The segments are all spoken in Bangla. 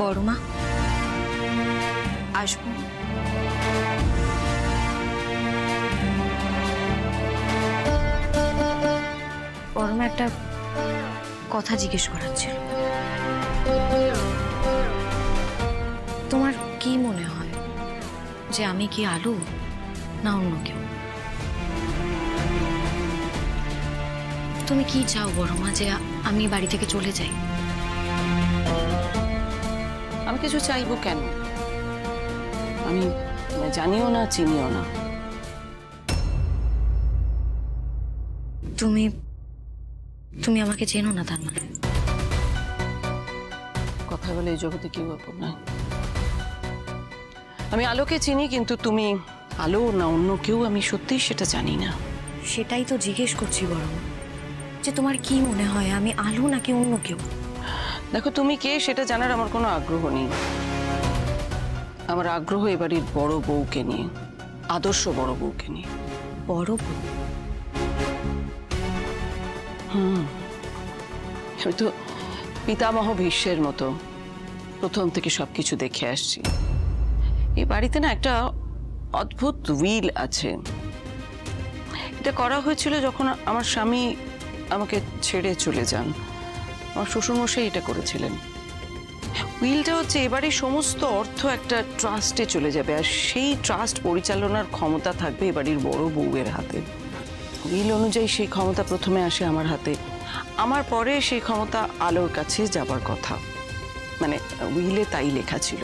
বড় মা, আসবো? বড় মা, একটা কথা জিজ্ঞেস করার ছিল। তোমার কি মনে হয় যে আমি কি আলো না অন্য কেউ? তুমি কি চাও বড় মা, যে আমি বাড়ি থেকে চলে যাই? আমি কিছু চাইবো কেন? আমি জানিও না, চিনিও না। তুমি তুমি আমাকে চেনো না তার মানে? কথা বলে এই জগতে কেউ আপন নয়। আমি আলোকে চিনি, কিন্তু তুমি আলো না অন্য কেউ আমি সত্যিই সেটা জানি না। সেটাই তো জিজ্ঞেস করছি বড় মা, যে তোমার কি মনে হয় আমি আলো নাকি অন্য কেউ? দেখো, তুমি কে সেটা জানার আমার কোনো আগ্রহ নেই। আমার আগ্রহ এবারের বড় বউকে নিয়ে, আদর্শ বড় বউকে নিয়ে। বড় বউ? আমি তো পিতামহ ভীষ্মের মতো প্রথম থেকে সবকিছু দেখে আসছি। এই বাড়িতে না একটা অদ্ভুত উইল আছে। এটা করা হয়েছিল যখন আমার স্বামী আমাকে ছেড়ে চলে যান। আমার শ্বশুরমশাই এটা করেছিলেন। উইলটা হচ্ছে এবারে সমস্ত অর্থ একটা ট্রাস্টে চলে যাবে, আর সেই ট্রাস্ট পরিচালনার ক্ষমতা থাকবে এবাড়ির বড় বউয়ের হাতে। উইল অনুযায়ী সেই ক্ষমতা প্রথমে আসে আমার হাতে, আমার পরে সেই ক্ষমতা আলোর কাছে যাবার কথা। মানে উইলে তাই লেখা ছিল।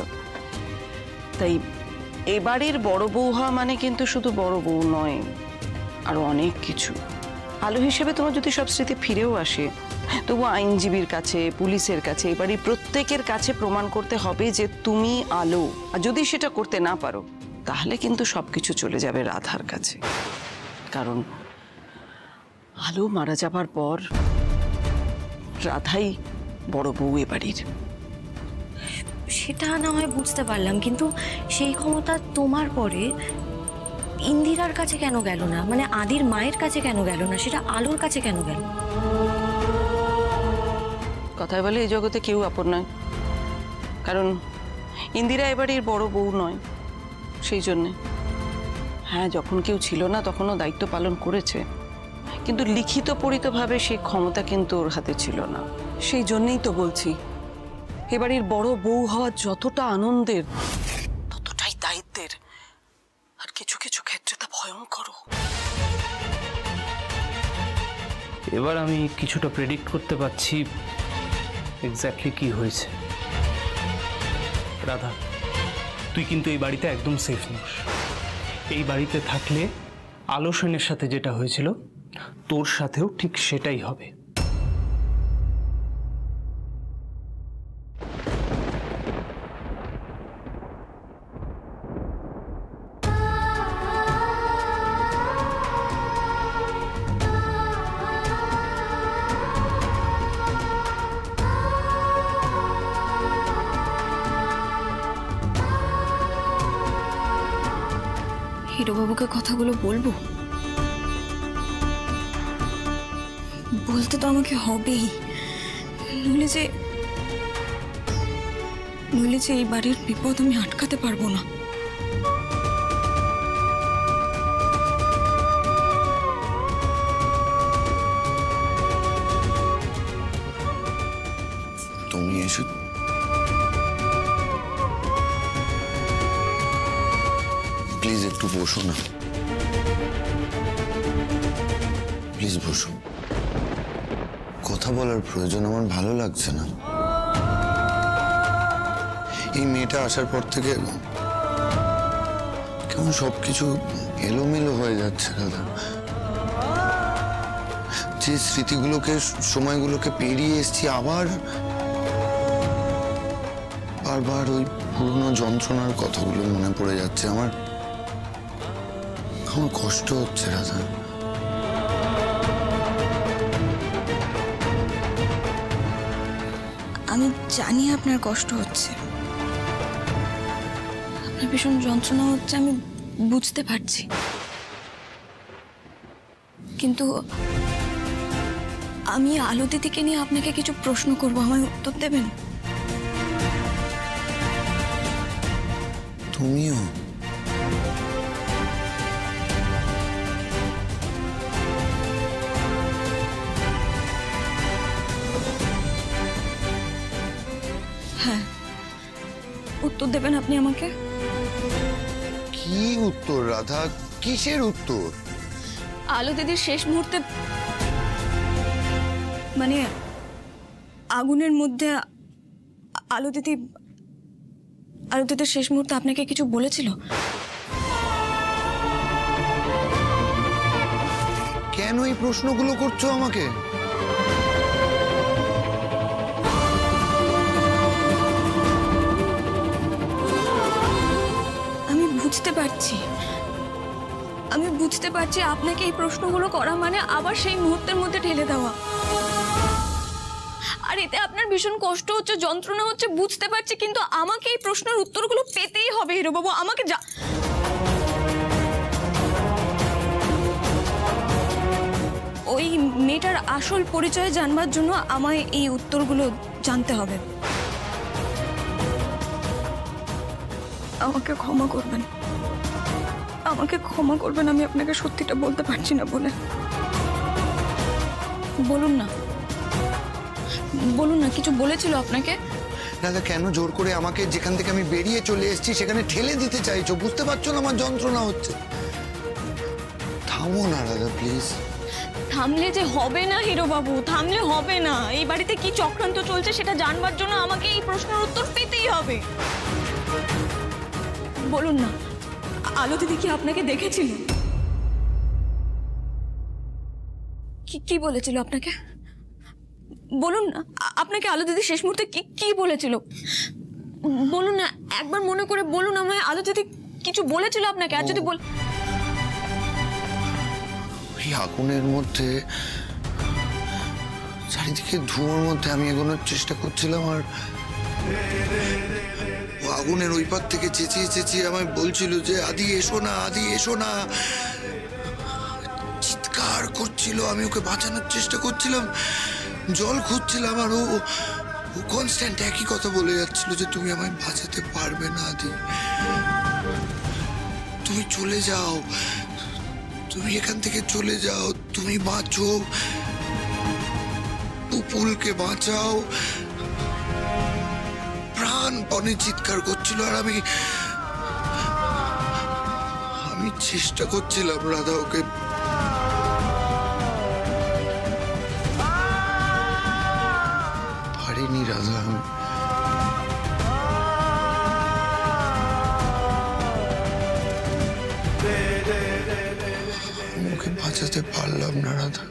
তাই এবাড়ির বড় বউ হওয়া মানে কিন্তু শুধু বড় বউ নয়, আরো অনেক কিছু। আলো হিসেবে তোমার যদি সব স্মৃতি ফিরেও আসে, তবু আইনজীবীর কাছে, পুলিশের কাছে, এবারই প্রত্যেকের কাছে প্রমাণ করতে হবে যে তুমি আলো। আর যদি সেটা করতে না পারো, তাহলে কিন্তু সবকিছু চলে যাবে রাধার কাছে। কারণ আলো মারা যাবার পর রাধাই বড় বউ এবাড়ির। সেটা না হয় বুঝতে পারলাম, কিন্তু সেই ক্ষমতা তোমার পরে ইন্দিরার কাছে কেন গেল না? মানে আদির মায়ের কাছে কেন গেল না? সেটা আলোর কাছে কেন গেল? কথায় বলে এই জগতে কেউ আপন নয়। কারণ ইন্দিরা এবাড়ির বড় বউ নয়, সেই জন্যে। হ্যাঁ, যখন কেউ ছিল না তখনও দায়িত্ব পালন করেছে, কিন্তু লিখিত পরিতভাবে সেই ক্ষমতা কিন্তু ওর হাতে ছিল না। সেই জন্যই তো বলছি, এবাড়ির বড় বউ হওয়া যতটা আনন্দের, ততটাই দায়িত্বের। আর কিছু কিছু ক্ষেত্রে তা ভয়ঙ্কর। এবার আমি কিছুটা প্রেডিক্ট করতে পারছি এক্স্যাক্টলি কি হয়েছে। রাধা, তুই কিন্তু এই বাড়িতে একদম সেফ নোস। এই বাড়িতে থাকলে আলো সেনের সাথে যেটা হয়েছিল তোর সাথেও ঠিক সেটাই হবে। হিরোবাবুকে কথাগুলো বলবো? বলতে তো আমাকে হবেই, নইলে যে এই বাড়ির বিপদ আমি আটকাতে পারবো না। তুমি এসো। প্লিজ একটু বসো না, প্লিজ বসো। কথা বলার প্রয়োজন আমার ভালো লাগছে না। এই মেয়েটা আসার পর থেকে কেমন সবকিছু এলোমেলো হয়ে যাচ্ছে দাদা। যে স্মৃতিগুলোকে, সময়গুলোকে পেরিয়ে এসেছি, আবার বারবার ওই পুরনো যন্ত্রণার কথাগুলো মনে পড়ে যাচ্ছে। আমার কষ্ট হচ্ছে রাধা। আমি জানি আপনার কষ্ট হচ্ছে, আপনার ভীষণ যন্ত্রণা হচ্ছে, আমি বুঝতে পারছি। কিন্তু আমি আলো দিদিকে নিয়ে আপনাকে কিছু প্রশ্ন করবো, আমায় উত্তর দেবেন? তুমিও? হ্যাঁ, উত্তর দেবেন আপনি আমাকে? কি উত্তর রাধা? কিসের উত্তর? আলো দিদির শেষ মুহূর্তে, মানে আগুনের মধ্যে আলো দিদির শেষ মুহূর্তে আপনাকে কিছু বলেছিল? কেন এই প্রশ্নগুলো করছো আমাকে? আমি বুঝতে পারছি আপনাকে এই প্রশ্নগুলো করা মানে আবার সেই মুহূর্তের মধ্যে ঠেলে দেওয়া। আর এতে আপনার ভীষণ কষ্ট হচ্ছে, যন্ত্রণা হচ্ছে, বুঝতে পারছি, কিন্তু আমাকে এই প্রশ্নের উত্তরগুলো পেতেই হবে হিরোবাবু। আমাকে ওই মেয়েটার আসল পরিচয় জানবার জন্য আমায় এই উত্তরগুলো জানতে হবে। আমাকে ক্ষমা করবেন, আমি আপনাকে সত্যিটা বলতে পারছি না বলে। বলুন না, কিছু বলেছিল আপনাকে? দাদা, কেন জোর করে আমাকে যেখান থেকে আমি বেরিয়ে চলে এসেছি সেখানে ঠেলে দিতে চাইছো? বুঝতে পারছো না আমার যন্ত্রণা হচ্ছে? থামো না দাদা, প্লিজ। থামলে যে হবে না হিরোবাবু, থামলে হবে না। এই বাড়িতে কি চক্রান্ত চলছে সেটা জানবার জন্য আমাকে এই প্রশ্নের উত্তর পেতেই হবে। বলুন না, আলো দিদি কি আপনাকে দেখেছিল? কি বলেছিল আপনাকে? বলুন না, আপনাকে আলো দিদি শেষ মুহূর্তে কি বলেছিল? বলুন না, একবার মনে করে বলুন আমায়, আলো দিদি কিছু বলেছিল আপনাকে? আর যদি ওই আগুনের মধ্যে, চারিদিকে ধোঁয়ার মধ্যে আমি এগোনোর চেষ্টা করছিলাম, আর ও আগুনের ওই পার থেকে চেঁচিয়ে আমায় বলছিল যে আদি এসো না। চিৎকার করছিল, আমি ওকে বাঁচানোর চেষ্টা করছিলাম, জল খুঁজছিলাম, আর ও কনস্ট্যান্ট একই কথা বলে যাচ্ছিল যে তুমি আমায় বাঁচাতে পারবে না আদি, তুমি চলে যাও, তুমি এখান থেকে চলে যাও, তুমি বাঁচো, পুপুলকে বাঁচাও। প্রাণপণে চিৎকার করছিল, আর আমি চেষ্টা করছিলাম রাধা ওকে পারিনি। রাধা, আমি ওকে বাঁচাতে পারলাম না রাধা।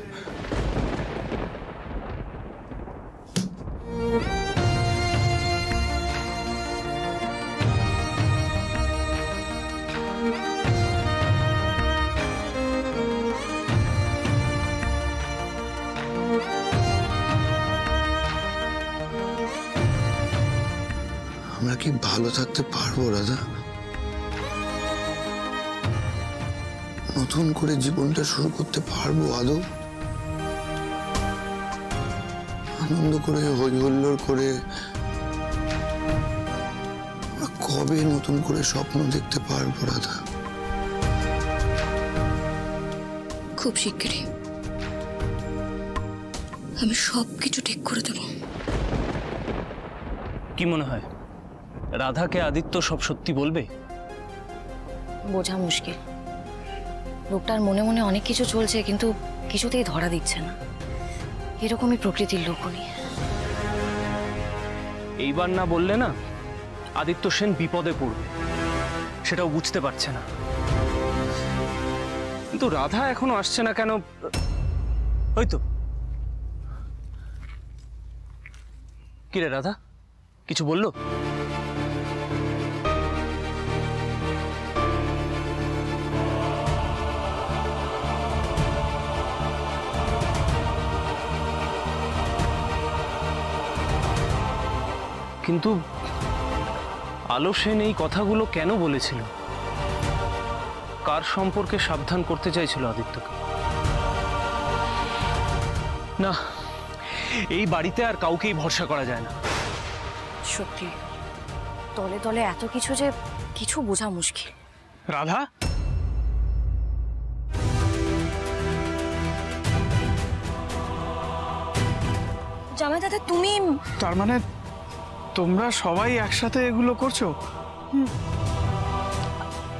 আমরা কি ভালো থাকতে পারবো রাধা? নতুন করে জীবনটা শুরু করতে পারবো আদৌ? আনন্দ করে, হই হুল্লোড় করে আমরা কবে নতুন করে স্বপ্ন দেখতে পারবো রাধা? খুব শিগগিরই আমি সবকিছু ঠিক করে দেব। কি মনে হয়, রাধাকে আদিত্য সব সত্যি বলবে? বোঝা মুশকিল। লোকটার মনে মনে অনেক কিছু চলছে, কিন্তু কিছুতেই ধরা দিচ্ছে না। এরকমই প্রকৃতির লোক উনি। এইবার না বললে না আদিত্য সেন বিপদে পড়বে, সেটাও বুঝতে পারছে না। কিন্তু রাধা এখনো আসছে না কেন? হয়তো কিরে রাধা, কিছু বললো? কিন্তু আলো সেন এই কথাগুলো কেন বলেছিল? কার সম্পর্কে সাবধান করতে চাইছিল আদিত্যকে? না, এই বাড়িতে আর কাউকেই ভরসা করা যায় না। সত্যি তলে তলে এত কিছু যে কিছু বোঝা মুশকিল। রাধা, জামাই দাদা তুমি তার মানে তোমরা সবাই একসাথে এগুলো করছো?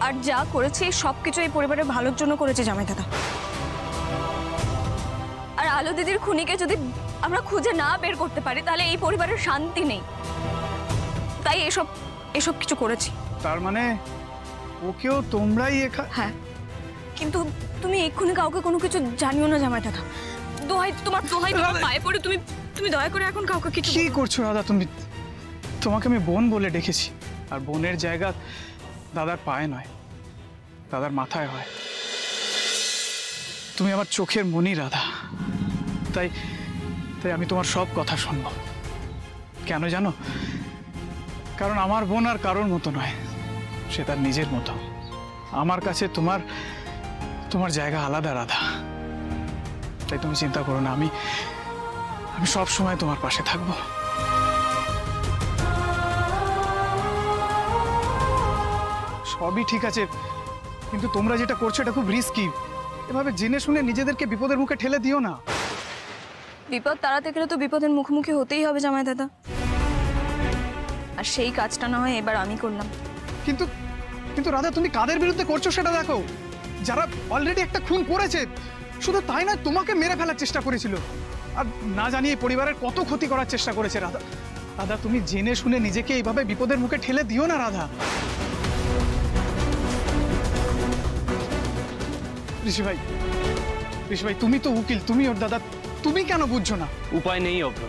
আর যা করেছি সবকিছু এই পরিবারের ভালোর জন্য করেছে জামাই দাদা। আর আলো দিদির খুনিকে যদি আমরা খুঁজে না বের করতে পারি তাহলে এই পরিবারের শান্তি নেই, তাই এসব এসব কিছু করেছি। তার মানে ওকেও তোমরাই হ্যাঁ, কিন্তু তুমি এক্ষুনি কাউকে কোনো কিছু জানিও না জামাই দাদা। দোহাই তোমার পায়ে পড়ে তুমি তুমি দয়া করে এখন কাউকে কিছু কি করছো রাধা? তুমি, তোমাকে আমি বোন বলে ডেকেছি, আর বোনের জায়গা দাদার পায়ে নয়, দাদার মাথায় হয়। তুমি আমার চোখের মনি রাধা, তাই তাই আমি তোমার সব কথা শুনবো। কেন জানো? কারণ আমার বোন আর কারোর মতো নয়, সে তার নিজের মতো। আমার কাছে তোমার তোমার জায়গা আলাদা রাধা, তাই তুমি চিন্তা করো না, আমি আমি সব সময় তোমার পাশে থাকবো। সবই ঠিক আছে, কিন্তু তোমরা যেটা করছো এটা খুব রিস্কি। এভাবে জেনে শুনে নিজেদেরকে বিপদের মুখে ঠেলে দিও না। বিপদ তাড়াতে গেলে তো বিপদের মুখোমুখি হতেই হবে জামাই দাদা, আর সেই কাজটা না হয় এবার আমি করলাম। কিন্তু কিন্তু রাধা, তুমি কাদের বিরুদ্ধে করছো সেটা দেখো। যারা অলরেডি একটা খুন করেছে, শুধু তাই না, তোমাকে মেরে ফেলার চেষ্টা করেছিল, আর না জানিয়ে পরিবারের কত ক্ষতি করার চেষ্টা করেছে। রাধা রাধা, তুমি জেনে শুনে নিজেকে এইভাবে বিপদের মুখে ঠেলে দিও না রাধা। ঋষি ভাই, তুমি তো উকিল, তুমি ওর দাদা, তুমি কেন বুঝছো না? উপায় নেই অভ্র।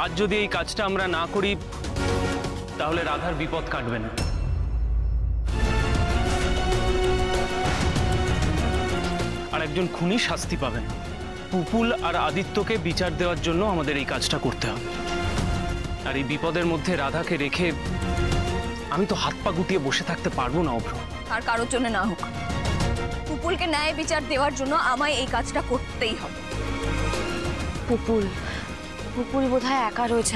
আজ যদি এই কাজটা আমরা না করি তাহলে রাধার বিপদ কাটবে না। আর একজন খুনি শাস্তি পাবেন। পুপুল আর আদিত্যকে বিচার দেওয়ার জন্য আমাদের এই কাজটা করতে হবে। আর এই বিপদের মধ্যে রাধাকে রেখে আমি তো হাত পা গুটিয়ে বসে থাকতে পারবো না অভ্র। আর কারোর জন্য না হোক, পুপুলকে ন্যায় বিচার দেওয়ার জন্য আমায় এই কাজটা করতেই হবে। পুপুল বোধহয় একা রয়েছে,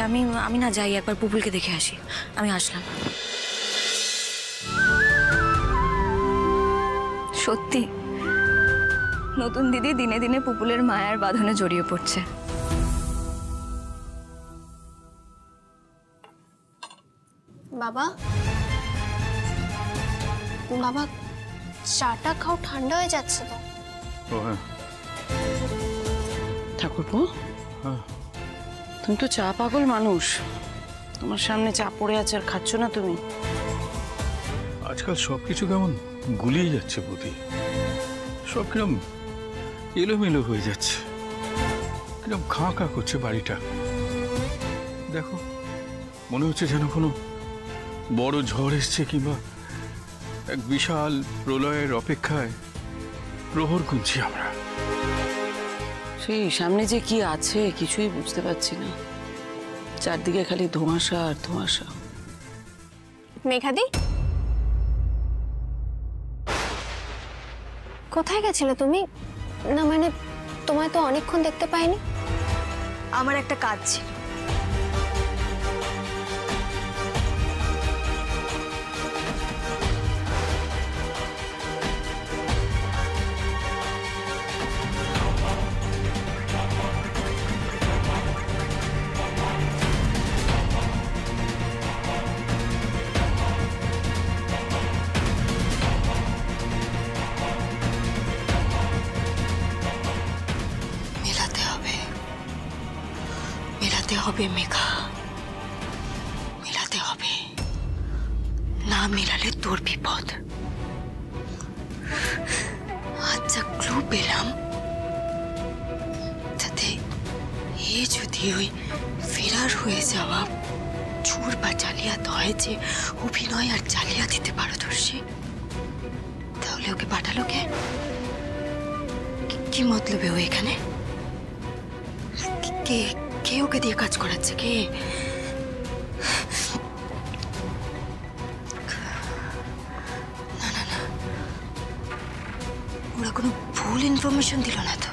আমি না যাই একবার পুপুলকে দেখে আসি। আমি আসলাম। সত্যি নতুন দিদি দিনে দিনে পুপুলের মায়ার বাঁধনে জড়িয়ে পড়ছে। বাবা, বাবা, চাটা খাও, ঠান্ডা হয়ে যাচ্ছে তো। ঠাকুরপো, তুমি তো চা পাগল মানুষ, তোমার সামনে চা পড়ে আছে আর খাচ্ছ না তুমি? আজকাল সবকিছু কেমন গুলিয়ে যাচ্ছে বুদ্ধি, সব কিরম এলোমেলো হয়ে যাচ্ছে, কিরম খাঁ খাঁ করছে বাড়িটা। দেখো, মনে হচ্ছে যেন কোনো বড় ঝড় এসছে, কিংবা এক বিশাল প্রলয়ের অপেক্ষায় প্রহর গুনছি আমরা। সেই সামনে যে কি আছে কিছুই বুঝতে পারছি না, চারদিকে খালি ধোঁয়াশা আর ধোঁয়াশা। মেঘাদি, কোথায় গেছিলে তুমি? না মানে তোমায় তো অনেকক্ষণ দেখতে পাইনি। আমার একটা কাজ ছিল। মেলাতে হবে মেঘা, মেলাতে হবে, না মেলালে তোর বিপদ। আচ্ছা, ক্লু পেলাম, তাতে এ যদি ওই ফেরার হয়ে যাওয়া চোর বা জালিয়াত হয়, যে অভিনয় আর জালিয়াতিতে পারদর্শী, তাহলে ওকে পাঠালো কে? কি মতলবে ও এখানে? কে কে ওকে দিয়ে কাজ করাচ্ছে? কে? না না না, ওরা কোনো ভুল ইনফরমেশন দিল না তো?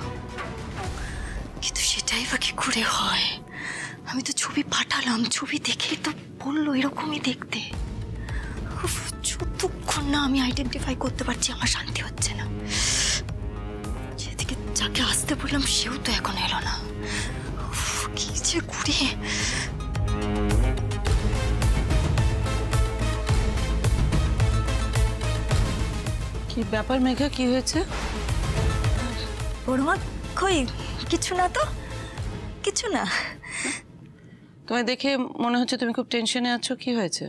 কিন্তু সেটাই বা কি করে হয়? আমি তো ছবি ছবি পাঠালাম, ছবি দেখেই তো বললো এরকমই দেখতে। উফ, যতক্ষণ না আমি আইডেন্টিফাই করতে পারছি আমার শান্তি হচ্ছে না। যেদিকে যাকে আসতে বললাম সেও তো এখন এলো না। উফ, কি যে ঘুরে। কি ব্যাপার মেঘা, কি হয়েছে? বড়মা কই? কিছু না তো, কিছু না। তোমায় দেখে মনে হচ্ছে তুমি খুব টেনশনে আছো, কি হয়েছে?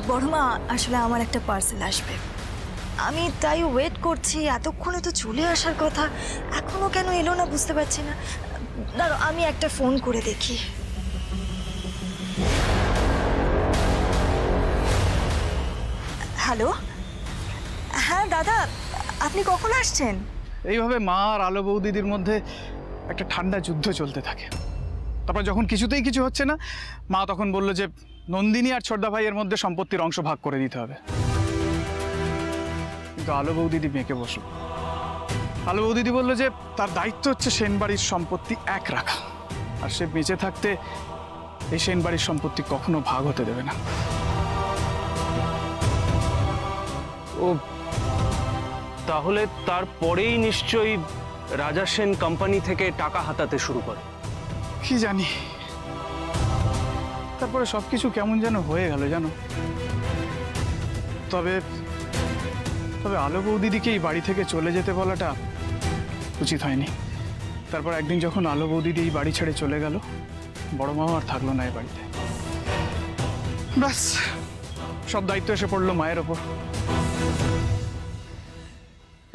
বড়মা আসলে আমার একটা পার্সেল আসবে, আমি তাই ওয়েট করছি। এতক্ষণে তো চলে আসার কথা, এখনো কেন এলো না বুঝতে পারছি না। দাঁড়ো আমি একটা ফোন করে দেখি। হ্যালো, হ্যাঁ দাদা, আপনি কখন আসছেন? এইভাবে মা আর আলো বৌদিদির মধ্যে একটা ঠান্ডা যুদ্ধ চলতে থাকে। তারপর যখন কিছুতেই কিছু হচ্ছে না, মা তখন বলল যে নন্দিনী আর ছোটদা ভাইয়ের মধ্যে সম্পত্তির অংশ ভাগ করে দিতে হবে। কিন্তু আলো বৌদিদি মেয়েকে বসল। আলো বৌদিদি বলল যে তার দায়িত্ব হচ্ছে সেনবাড়ির সম্পত্তি এক রাখা, আর সে বেঁচে থাকতে এই সেনবাড়ির সম্পত্তি কখনো ভাগ হতে দেবে না। ও তাহলে তারপরেই নিশ্চয়ই রাজা সেন কোম্পানি থেকে টাকা হাতাতে শুরু করে। কি জানি, তারপরে সবকিছু কেমন যেন হয়ে গেল জানো। তবে তবে আলো বৌদিদিকে এই বাড়ি থেকে চলে যেতে বলাটা উচিত হয়নি। তারপর একদিন যখন আলো বৌদিদি এই বাড়ি ছেড়ে চলে গেল, বড় মাও আর থাকলো না এই বাড়িতে। ব্যাস, সব দায়িত্ব এসে পড়লো মায়ের ওপর।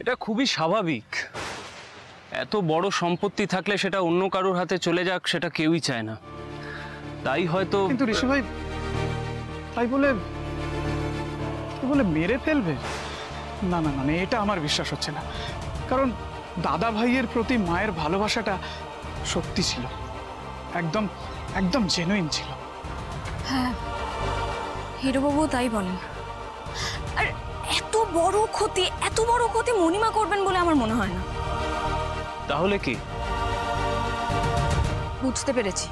এটা খুবই স্বাভাবিক। এত বড় সম্পত্তি থাকলে সেটা অন্য কারোর হাতে চলে যাক, সেটা কেউই চায় না। তাই হয়তো। কিন্তু ঋষি ভাই, তাই বলে মেরে ফেলবে? না না না, এটা আমার বিশ্বাস হচ্ছে না। কারণ দাদা ভাইয়ের প্রতি মায়ের ভালোবাসাটা সত্যি ছিল, একদম একদম জেনুইন ছিল। হ্যাঁ, হিরোবাবু তাই বলেন। আর এত বড় ক্ষতি মণিমা করবেন বলে আমার মনে হয় না। তাহলে কি? বুঝতে পেরেছি,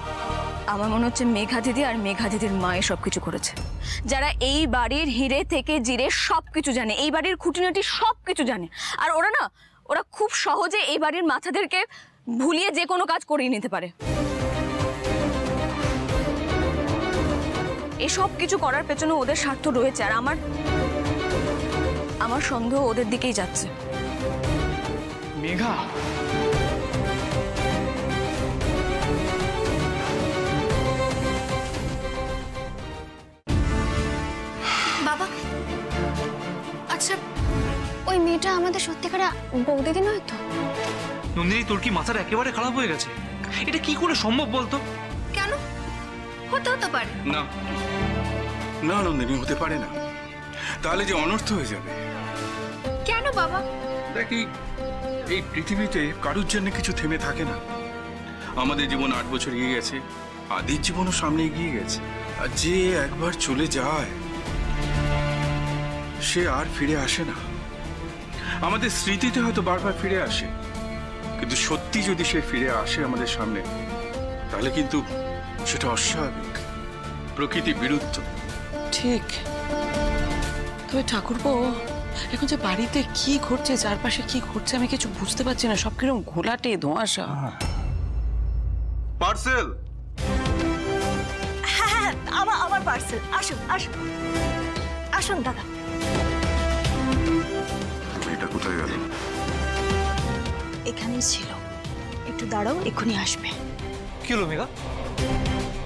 আমার মনে হচ্ছে মেঘা দিদি আর মেঘা দিদির মায়ে সবকিছু করেছে, যারা এই বাড়ির হিরে থেকে জিরে সবকিছু জানে, এই বাড়ির খুঁটিনাটি সবকিছু জানে। আর ওরা খুব সহজে এই বাড়ির মাথাদেরকে ভুলিয়ে যে কোনো কাজ করিয়ে নিতে পারে। এসব কিছু করার পেছনে ওদের স্বার্থ রয়েছে, আর আমার সন্দেহ ওদের দিকেই যাচ্ছে। মেঘা, বাবা, আচ্ছা ওই মেয়েটা আমাদের সত্যিকার বৌদিদি নয় তো? নন্দিনী, তোর কি মাথাটা একেবারে খারাপ হয়ে গেছে? এটা কি করে সম্ভব বলতো? কেন? হতে পারে না না নন্দিনী, হতে পারে না, তাহলে যে অনর্থ হয়ে যাবে। কেন বাবা? দেখি, এই পৃথিবীতে কারুর জন্য কিছু থেমে থাকে না। আমাদের জীবন 8 বছর এগিয়ে গেছে, আদির জীবনও সামনে এগিয়ে গেছে। আর যে একবার চলে যায় সে আর ফিরে আসে না। আমাদের স্মৃতিতে হয়তো বারবার ফিরে আসে, কিন্তু সত্যি যদি সে ফিরে আসে আমাদের সামনে, তাহলে কিন্তু সেটা অস্বাভাবিক, প্রকৃতি বিরুদ্ধ। ঠিক। তবে ঠাকুরপো, এখন যে বাড়িতে কি ঘটছে, চারপাশে কি ঘটছে, আমি কিছু বুঝতে পারছি না। সব কিরকম ঘোলাটে, ধোঁয়াশা। পার্সেল। হ্যাঁ, আমার পার্সেল। আসুন আসুন আসুন দাদা। এটা কোথায় গেল? এখানেই ছিল, একটু দাঁড়াও, এক্ষুনি আসবে। কি হলো মেঘা,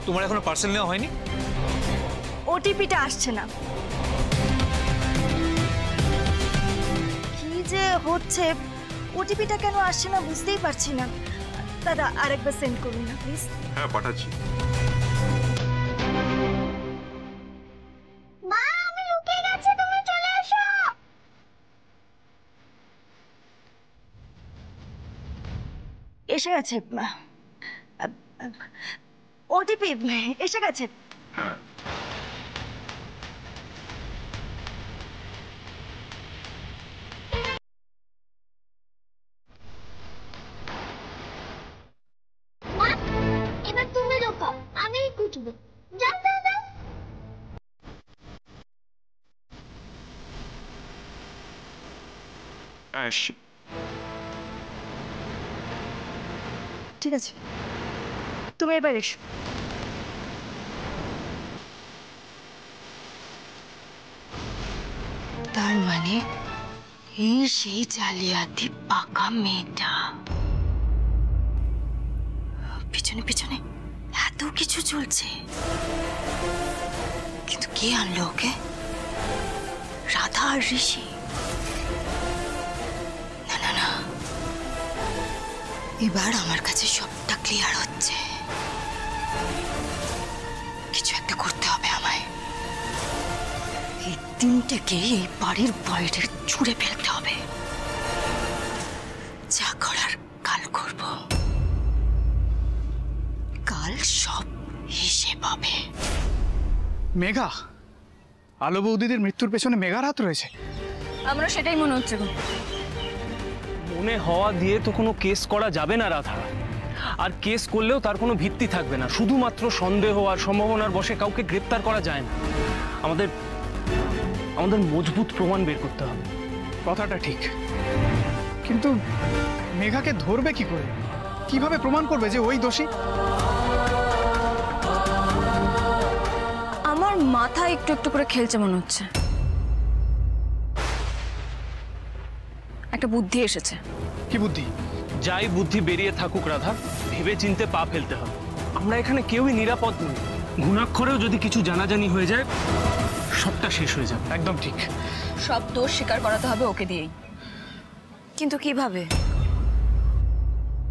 তোমার এখনো পার্সেল নেওয়া হয়নি? ওটিপিটা আসছে না। কি যে হচ্ছে, ওটিপিটা কেন আসছে না বুঝতেই পারছি না। দাদা আরেকবার সেন্ড করুন না প্লিজ। হ্যাঁ, পাঠাচ্ছি। মা, আমি লুকিয়ে গেছি, তুমি চলে এসো। এসে গেছে ওটিপি, এসে গেছে। মা, এবার তুমি আসছি। ঠিক আছে, তুমি এবার এসো। তার মানে এই সেই জালিয়াতি পাকা মেয়েটা, পিছনে পিছনে এত কিছু চলছে, কিন্তু কে আনলো ওকে? রাধা আর ঋষি? না না না, এবার আমার কাছে সবটা ক্লিয়ার হচ্ছে। কিছু একটা করতে হবে আমায়। এই দিনটাকে এই বাড়ির বাইরে ছুঁড়ে ফেলতে হবে। যা করার কাল করব, কাল সব হিসেব হবে। মেঘা, আলো বৌদিদের মৃত্যুর পেছনে মেঘার হাত রয়েছে? আমরা সেটাই মনে হচ্ছে গো। মনে হওয়া দিয়ে তো কোনো কেস করা যাবে না রাধা, আর কেস করলেও তার কোনো ভিত্তি থাকবে না। শুধুমাত্র সন্দেহ আর সম্ভাবনার বশে কাউকে গ্রেপ্তার করা যায় না। আমাদের আমাদের মজবুত প্রমাণ বের করতে হবে। কথাটা ঠিক, কিন্তু মেঘাকে ধরবে কি করে? কিভাবে প্রমাণ করবে যে ওই দোষী? আমার মাথা একটু একটু করে খেলছে মনে হচ্ছে। একটা বুদ্ধি এসেছে। কি বুদ্ধি? যাই বুদ্ধি বেরিয়ে থাকুক রাধা, ভেবে চিনতে পা ফেলতে হবে। আমরা এখানে কেউই নিরাপদ নই। ঘুণাক্ষরেও যদি কিছু জানাজানি হয়ে যায়, সবটা শেষ হয়ে যাবে। একদম ঠিক। সব দোষ স্বীকার করাতে হবে ওকে দিয়েই। কিন্তু কিভাবে?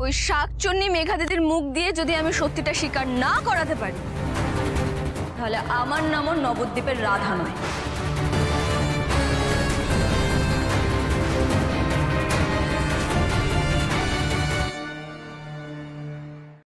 ওই শাকচুন্নি মেঘা দিদির মুখ দিয়ে যদি আমি সত্যিটা স্বীকার না করাতে পারি, তাহলে আমার নামও নবদ্বীপের রাধা নয়।